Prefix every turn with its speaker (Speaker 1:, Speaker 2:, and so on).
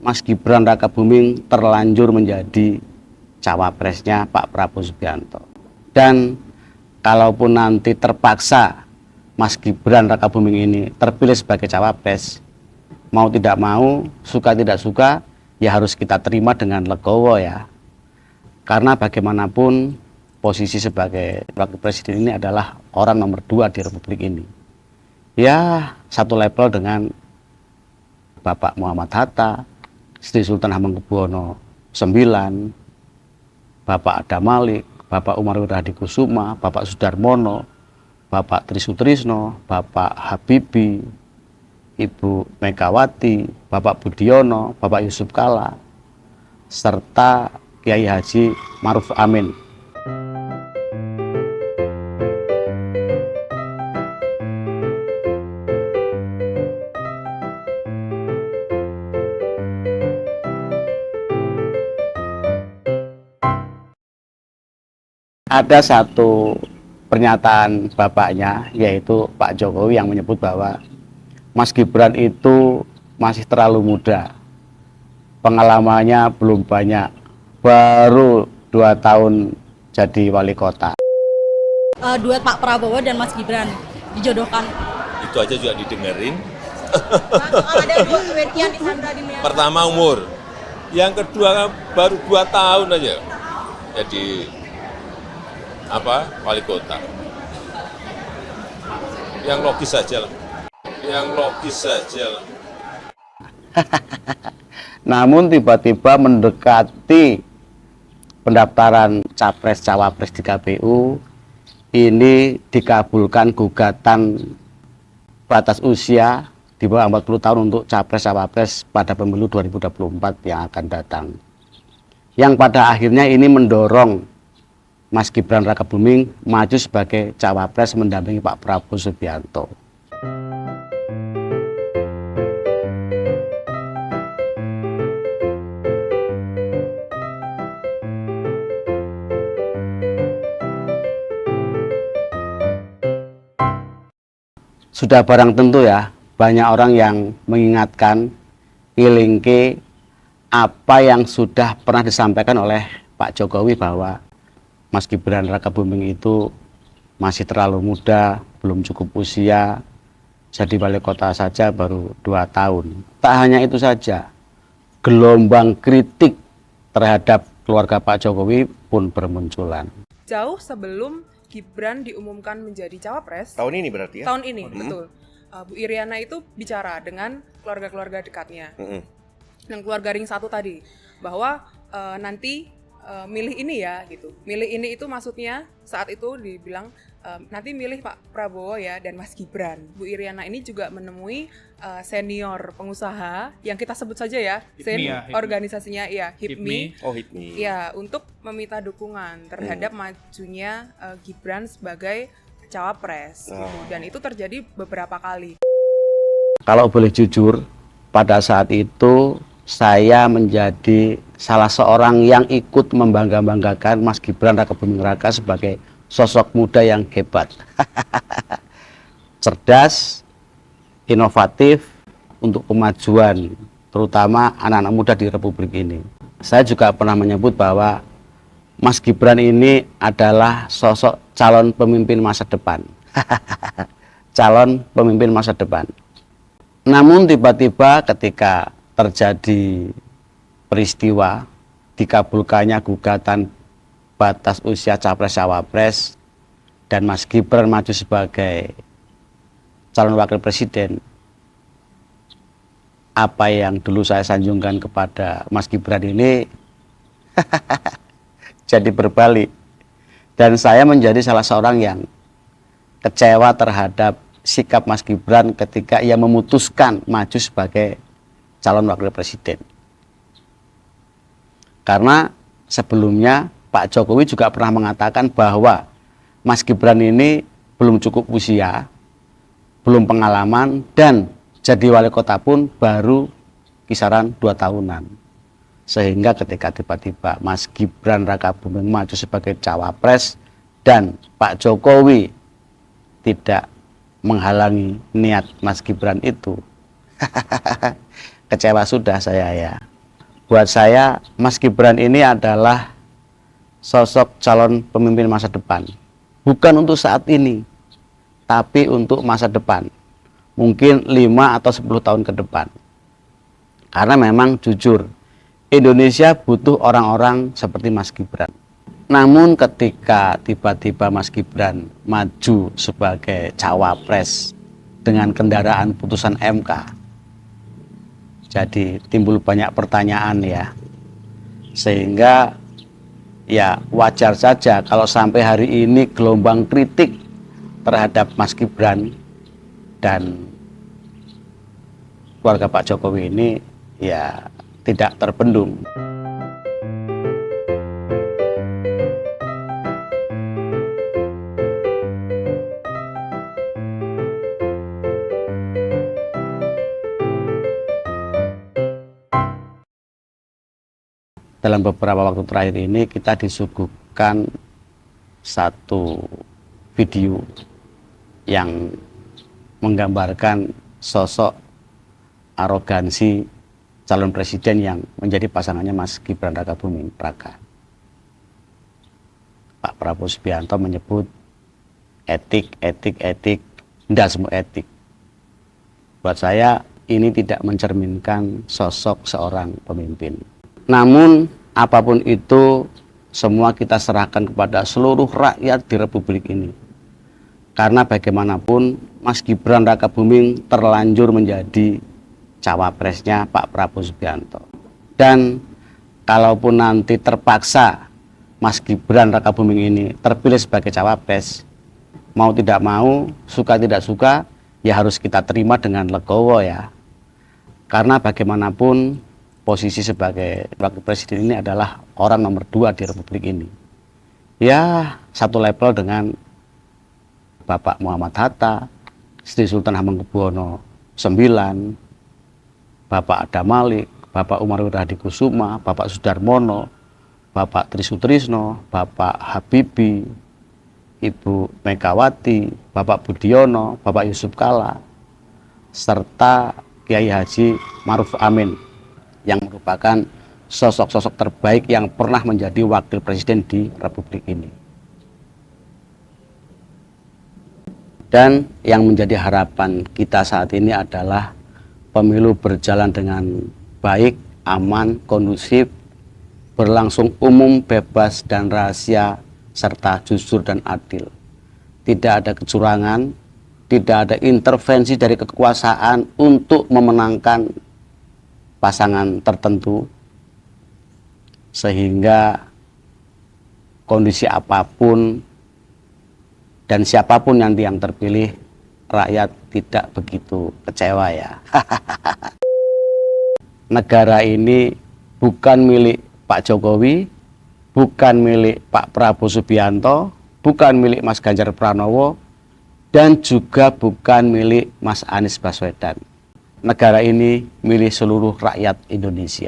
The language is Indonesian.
Speaker 1: Mas Gibran Rakabuming terlanjur menjadi cawapresnya Pak Prabowo Subianto. Dan kalaupun nanti terpaksa Mas Gibran Rakabuming ini terpilih sebagai cawapres, mau tidak mau, suka tidak suka, ya harus kita terima dengan legowo ya. Karena bagaimanapun posisi sebagai wakil presiden ini adalah orang nomor 2 di Republik ini. Ya satu level dengan Bapak Muhammad Hatta, Sri Sultan Hamengkubuwono IX, Bapak Adam Malik, Bapak Umar Wiradikusuma, Bapak Sudarmono, Bapak Trisutrisno, Bapak Habibie, Ibu Megawati, Bapak Budiono, Bapak Yusuf Kala, serta Kiai Haji Maruf Amin. Ada satu pernyataan bapaknya, yaitu Pak Jokowi, yang menyebut bahwa Mas Gibran itu masih terlalu muda, pengalamannya belum banyak, baru 2 tahun jadi wali kota.
Speaker 2: Duet Pak Prabowo dan Mas Gibran dijodohkan.
Speaker 3: Itu aja juga didengerin.
Speaker 2: Ada dua yang disandra di Myanmar.
Speaker 3: Pertama umur, yang kedua baru 2 tahun aja jadi wali kota. Yang logis saja lah.
Speaker 1: Namun tiba-tiba mendekati pendaftaran capres-cawapres di KPU, ini dikabulkan gugatan batas usia di bawah 40 tahun untuk capres-cawapres pada pemilu 2024 yang akan datang. Yang pada akhirnya ini mendorong Mas Gibran Rakabuming maju sebagai cawapres mendampingi Pak Prabowo Subianto. Sudah barang tentu ya, banyak orang yang mengingatkan, ngelingke apa yang sudah pernah disampaikan oleh Pak Jokowi bahwa Mas Gibran Rakabuming itu masih terlalu muda, belum cukup usia, jadi wali kota saja baru 2 tahun. Tak hanya itu saja, gelombang kritik terhadap keluarga Pak Jokowi pun bermunculan.
Speaker 4: Jauh sebelum Gibran diumumkan menjadi cawapres,
Speaker 5: tahun ini berarti ya?
Speaker 4: Tahun ini, betul. Bu Iriana itu bicara dengan keluarga-keluarga dekatnya. Dan keluarga ring 1 tadi, bahwa nanti milih ini ya gitu. Milih ini itu maksudnya saat itu dibilang nanti milih Pak Prabowo ya dan Mas Gibran. Bu Iriana ini juga menemui senior pengusaha yang kita sebut saja ya, organisasinya ya HIPMI.
Speaker 5: Oh, HIPMI.
Speaker 4: Ya, untuk meminta dukungan terhadap majunya Gibran sebagai cawapres. Dan itu terjadi beberapa kali.
Speaker 1: Kalau boleh jujur, pada saat itu saya menjadi salah seorang yang ikut membangga-banggakan Mas Gibran Rakabuming Raka sebagai sosok muda yang hebat. Cerdas, inovatif untuk kemajuan, terutama anak-anak muda di Republik ini. Saya juga pernah menyebut bahwa Mas Gibran ini adalah sosok calon pemimpin masa depan. Calon pemimpin masa depan. Namun tiba-tiba ketika terjadi peristiwa dikabulkannya gugatan batas usia capres-cawapres dan Mas Gibran maju sebagai calon wakil presiden, apa yang dulu saya sanjungkan kepada Mas Gibran ini jadi berbalik, dan saya menjadi salah seorang yang kecewa terhadap sikap Mas Gibran ketika ia memutuskan maju sebagai calon wakil presiden. Karena sebelumnya Pak Jokowi juga pernah mengatakan bahwa Mas Gibran ini belum cukup usia, belum pengalaman, dan jadi wali kota pun baru kisaran 2 tahunan. Sehingga ketika tiba-tiba Mas Gibran Rakabuming maju sebagai cawapres dan Pak Jokowi tidak menghalangi niat Mas Gibran itu, kecewa sudah saya ya. buat saya Mas Gibran ini adalah sosok calon pemimpin masa depan. Bukan untuk saat ini, tapi untuk masa depan. Mungkin 5 atau 10 tahun ke depan. Karena memang jujur, Indonesia butuh orang-orang seperti Mas Gibran. Namun ketika tiba-tiba Mas Gibran maju sebagai cawapres dengan kendaraan putusan MK, jadi timbul banyak pertanyaan ya. Sehingga ya wajar saja kalau sampai hari ini gelombang kritik terhadap Mas Gibran dan keluarga Pak Jokowi ini ya tidak terbendung. Dalam beberapa waktu terakhir ini kita disuguhkan satu video yang menggambarkan sosok arogansi calon presiden yang menjadi pasangannya Mas Gibran Rakabuming Raka. Pak Prabowo Subianto menyebut etik, tidak semua etik. Buat saya ini tidak mencerminkan sosok seorang pemimpin. Namun apapun itu semua kita serahkan kepada seluruh rakyat di Republik ini. Karena bagaimanapun Mas Gibran Rakabuming terlanjur menjadi cawapresnya Pak Prabowo Subianto. Dan kalaupun nanti terpaksa Mas Gibran Rakabuming ini terpilih sebagai cawapres, mau tidak mau, suka tidak suka, ya harus kita terima dengan legowo ya. Karena bagaimanapun posisi sebagai wakil presiden ini adalah orang nomor 2 di Republik ini. Ya, satu level dengan Bapak Muhammad Hatta, Sri Sultan Hamengkubuwono IX, Bapak Adam Malik, Bapak Umar Wirahadikusuma, Bapak Sudarmono, Bapak Trisutrisno, Bapak Habibie, Ibu Megawati, Bapak Budiono, Bapak Yusuf Kala, serta Kiai Haji Maruf Amin yang merupakan sosok-sosok terbaik yang pernah menjadi wakil presiden di Republik ini. Dan yang menjadi harapan kita saat ini adalah pemilu berjalan dengan baik, aman, kondusif, berlangsung umum, bebas, dan rahasia, serta jujur dan adil. Tidak ada kecurangan, tidak ada intervensi dari kekuasaan untuk memenangkan pasangan tertentu, sehingga kondisi apapun dan siapapun nanti yang terpilih, rakyat tidak begitu kecewa ya. Negara ini bukan milik Pak Jokowi, bukan milik Pak Prabowo Subianto, bukan milik Mas Ganjar Pranowo, dan juga bukan milik Mas Anies Baswedan. Negara ini milik seluruh rakyat Indonesia.